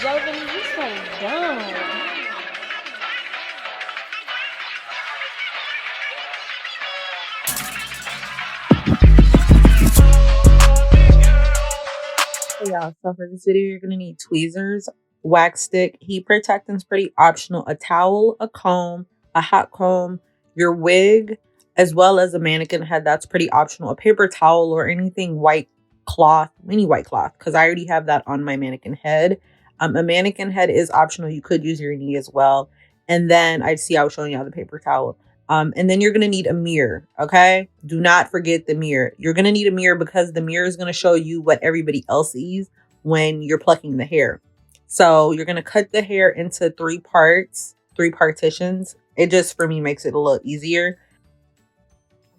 Jovin, you so dumb. Hey y'all, so for this video, you're gonna need tweezers, wax stick, heat protectants, pretty optional, a towel, a comb, a hot comb, your wig, as well as a mannequin head. That's pretty optional. A paper towel or anything white cloth, any white cloth, because I already have that on my mannequin head. A mannequin head is optional. You could use your knee as well. And then I see I was showing y'all the paper towel. And then you're going to need a mirror. Okay. Do not forget the mirror. You're going to need a mirror because the mirror is going to show you what everybody else sees when you're plucking the hair. So you're going to cut the hair into 3 parts, 3 partitions. It just, for me, makes it a little easier.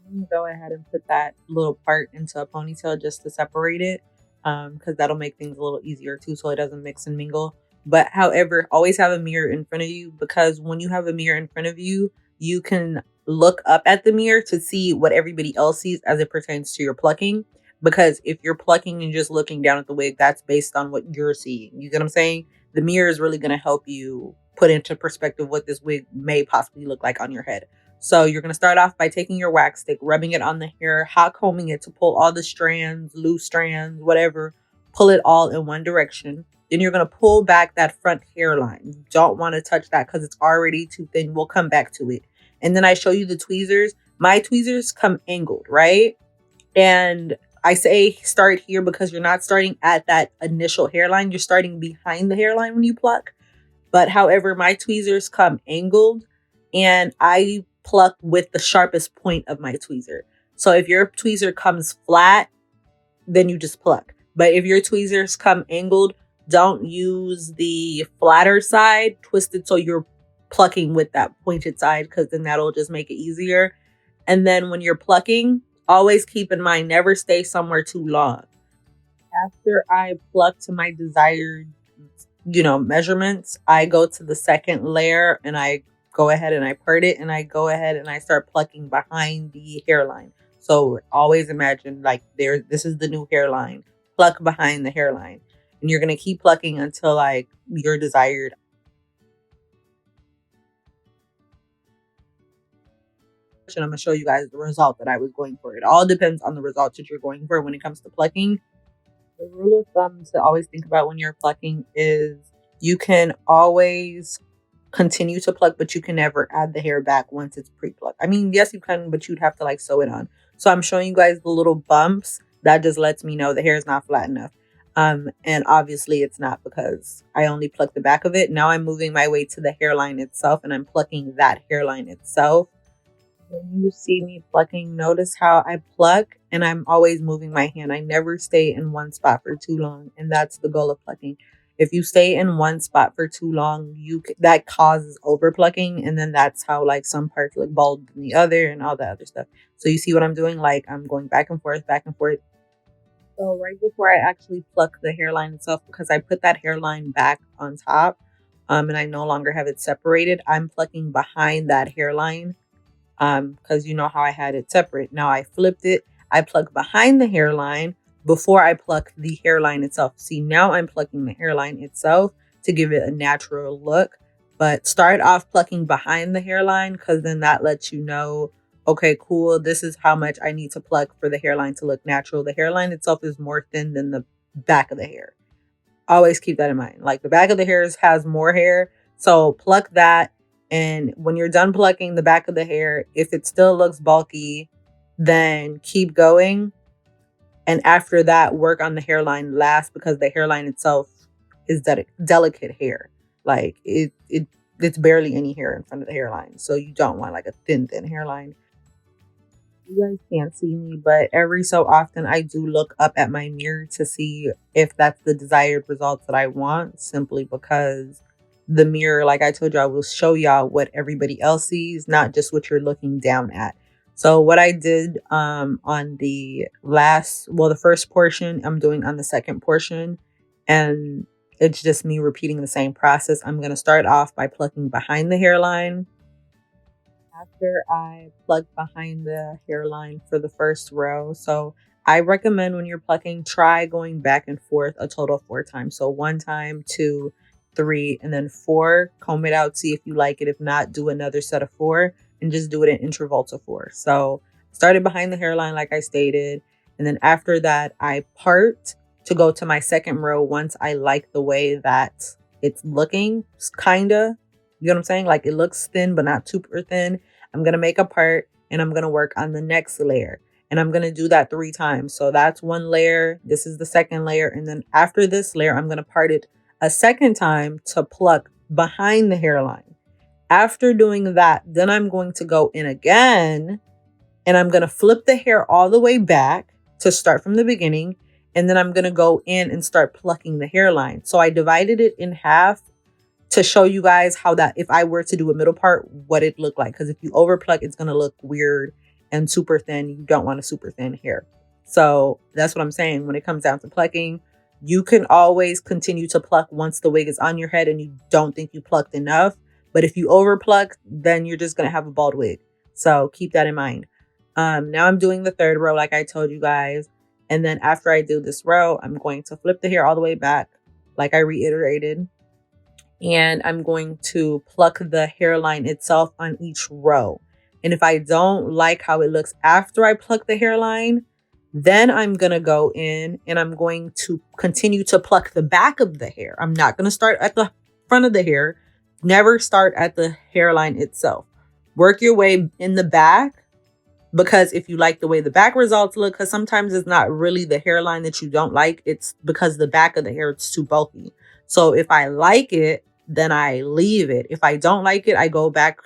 I'm going to go ahead and put that little part into a ponytail just to separate it. Because that'll make things a little easier too, so it doesn't mix and mingle. But however, always have a mirror in front of you, because when you have a mirror in front of you, you can look up at the mirror to see what everybody else sees as it pertains to your plucking. Because if you're plucking and just looking down at the wig, that's based on what you're seeing. You get what I'm saying? The mirror is really going to help you put into perspective what this wig may possibly look like on your head. So you're going to start off by taking your wax stick, rubbing it on the hair, hot combing it to pull all the strands, loose strands, whatever, pull it all in one direction. Then you're going to pull back that front hairline. You don't want to touch that because it's already too thin. We'll come back to it. And then I show you the tweezers. My tweezers come angled, right? And I say start here because you're not starting at that initial hairline. You're starting behind the hairline when you pluck. But however, my tweezers come angled and I pluck with the sharpest point of my tweezer. So if your tweezer comes flat, then you just pluck. But if your tweezers come angled, don't use the flatter side, twist it so you're plucking with that pointed side, because then that'll just make it easier. And then when you're plucking, always keep in mind, never stay somewhere too long. After I pluck to my desired, measurements, I go to the second layer and I go ahead and I part it, and I go ahead and I start plucking behind the hairline. So always imagine like this is the new hairline. Pluck behind the hairline. And you're going to keep plucking until like your desired. I'm going to show you guys the result that I was going for. It all depends on the results that you're going for when it comes to plucking. The rule of thumb to always think about when you're plucking is you can always continue to pluck, but you can never add the hair back once it's pre-plucked. I mean, yes, you can, but you'd have to like sew it on. So I'm showing you guys the little bumps. That just lets me know the hair is not flat enough. And obviously it's not, because I only plucked the back of it. Now I'm moving my way to the hairline itself, and I'm plucking that hairline itself. When you see me plucking, notice how I pluck and I'm always moving my hand. I never stay in one spot for too long, and that's the goal of plucking. If you stay in one spot for too long, that causes over plucking, and then that's how like some parts look bald than the other and all that other stuff. So you see what I'm doing? Like I'm going back and forth, back and forth. So right before I actually pluck the hairline itself, because I put that hairline back on top, and I no longer have it separated, I'm plucking behind that hairline. Because you know how I had it separate. Now I flipped it. I pluck behind the hairline before I pluck the hairline itself. See, now I'm plucking the hairline itself to give it a natural look. But start off plucking behind the hairline, because then that lets you know, okay, cool, this is how much I need to pluck for the hairline to look natural. The hairline itself is more thin than the back of the hair. Always keep that in mind. Like the back of the hair has more hair. So pluck that. And when you're done plucking the back of the hair, if it still looks bulky, then keep going. And after that, work on the hairline last, because the hairline itself is delicate hair. Like it's barely any hair in front of the hairline. So you don't want like a thin hairline. You guys can't see me, but every so often I do look up at my mirror to see if that's the desired results that I want, simply because the mirror, like I told y'all, will show y'all what everybody else sees, not just what you're looking down at. So what I did on the first portion, I'm doing on the second portion, and it's just me repeating the same process. I'm going to start off by plucking behind the hairline. After I pluck behind the hairline for the first row, so I recommend when you're plucking, try going back and forth a total of 4 times. So 1 time, 2, 3, and then 4. Comb it out, see if you like it. If not, do another set of 4 and just do it in intervals of 4. So started behind the hairline like I stated, and then after that I part to go to my second row once I like the way that it's looking, kinda. You know what I'm saying? Like it looks thin but not super thin. I'm gonna make a part and I'm gonna work on the next layer. And I'm going to do that 3 times. So that's one layer. This is the second layer. And then after this layer, I'm going to part it a second time to pluck behind the hairline. After doing that, then I'm going to go in again and I'm going to flip the hair all the way back to start from the beginning. And then I'm going to go in and start plucking the hairline. So I divided it in half to show you guys how that, if I were to do a middle part, what it looked like. Because if you overpluck, it's going to look weird and super thin. You don't want a super thin hair. So that's what I'm saying. When it comes down to plucking, you can always continue to pluck once the wig is on your head and you don't think you plucked enough. But if you overpluck, then you're just going to have a bald wig. So keep that in mind. Now I'm doing the third row like I told you guys. And then after I do this row, I'm going to flip the hair all the way back like I reiterated. And I'm going to pluck the hairline itself on each row. And if I don't like how it looks after I pluck the hairline, then I'm going to go in and I'm going to continue to pluck the back of the hair. I'm not going to start at the front of the hair. Never start at the hairline itself. Work your way in the back, because if you like the way the back results look, because sometimes it's not really the hairline that you don't like. It's because the back of the hair is too bulky. So if I like it, then I leave it. If I don't like it, I go back.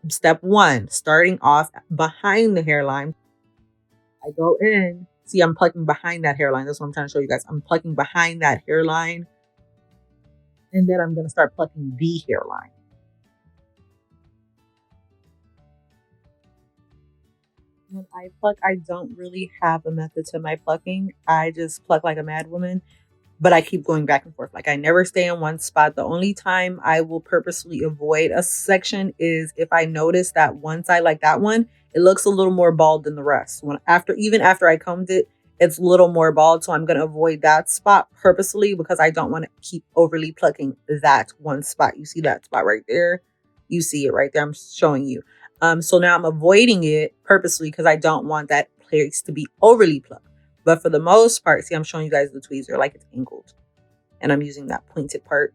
Step 1, starting off behind the hairline. I go in. See, I'm plucking behind that hairline. That's what I'm trying to show you guys. I'm plucking behind that hairline. And then I'm going to start plucking the hairline. When I pluck, I don't really have a method to my plucking. I just pluck like a mad woman. But I keep going back and forth. Like I never stay in one spot. The only time I will purposely avoid a section is if I notice that one side, like that one, it looks a little more bald than the rest. Even after I combed it, it's a little more bald. So I'm going to avoid that spot purposely because I don't want to keep overly plucking that one spot. You see that spot right there? You see it right there. I'm showing you. So now I'm avoiding it purposely because I don't want that place to be overly plucked. But for the most part, see, I'm showing you guys the tweezer like it's angled. And I'm using that pointed part.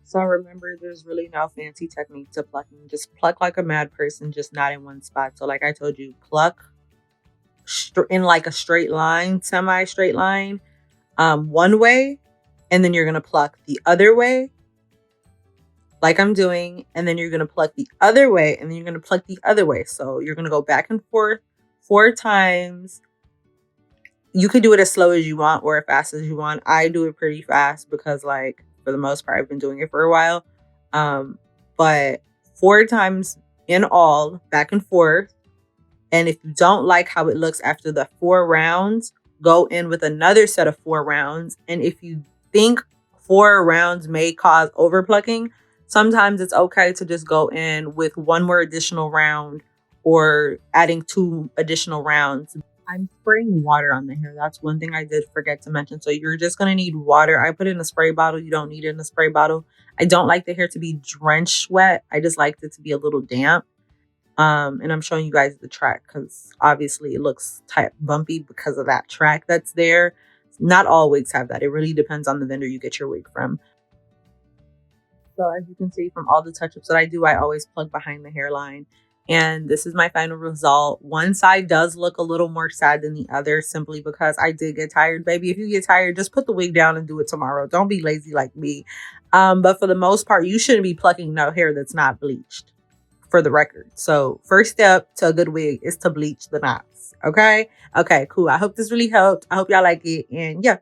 So remember, there's really no fancy technique to plucking. Just pluck like a mad person, just not in one spot. So like I told you, pluck in like a straight line, semi-straight line, one way. And then you're going to pluck the other way, like I'm doing, and then you're going to pluck the other way, and then you're going to pluck the other way. So you're going to go back and forth 4 times. You could do it as slow as you want or as fast as you want. I do it pretty fast because, like, for the most part, I've been doing it for a while. But 4 times in all, back and forth. And if you don't like how it looks after the 4 rounds, go in with another set of 4 rounds. And if you think 4 rounds may cause overplucking, sometimes it's okay to just go in with 1 more additional round or adding 2 additional rounds. I'm spraying water on the hair. That's one thing I did forget to mention. So you're just going to need water. I put it in a spray bottle. You don't need it in a spray bottle. I don't like the hair to be drenched wet. I just liked it to be a little damp. And I'm showing you guys the track because obviously it looks bumpy because of that track that's there. Not all wigs have that. It really depends on the vendor you get your wig from. So as you can see from all the touch-ups that I do, I always plug behind the hairline. And this is my final result. One side does look a little more sad than the other simply because I did get tired. Baby, if you get tired, just put the wig down and do it tomorrow. Don't be lazy like me. But for the most part, you shouldn't be plucking no hair that's not bleached, for the record. So first step to a good wig is to bleach the knots. Okay? Okay, cool. I hope this really helped. I hope y'all like it. And yeah.